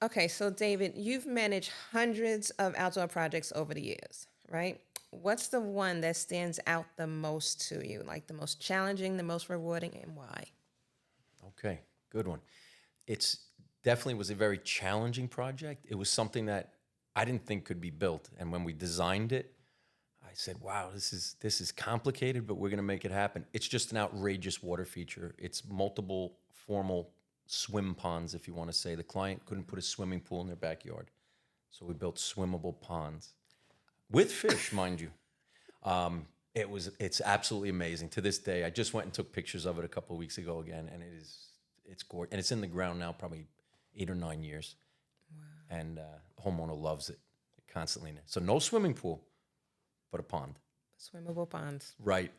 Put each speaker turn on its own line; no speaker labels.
Okay, so David, you've managed hundreds of outdoor projects over the years, right? What's the one that stands out the most to you, like the most challenging, the most rewarding, and why?
Okay, good one. It's definitely was a very challenging project. It was something that I didn't think could be built, and when we designed it, I said, "Wow, this is complicated, but we're going to make it happen." It's just an outrageous water feature. It's multiple formal swim ponds, if you want to say. The client couldn't put a swimming pool in their backyard, so we built swimmable ponds with fish, mind you. It's absolutely amazing. To this day, I just went and took pictures of it a couple of weeks ago again, and it's gorgeous. And it's in the ground now, probably 8 or 9 years, and the homeowner loves it constantly. So no swimming pool, but a pond.
Swimmable ponds.
Right.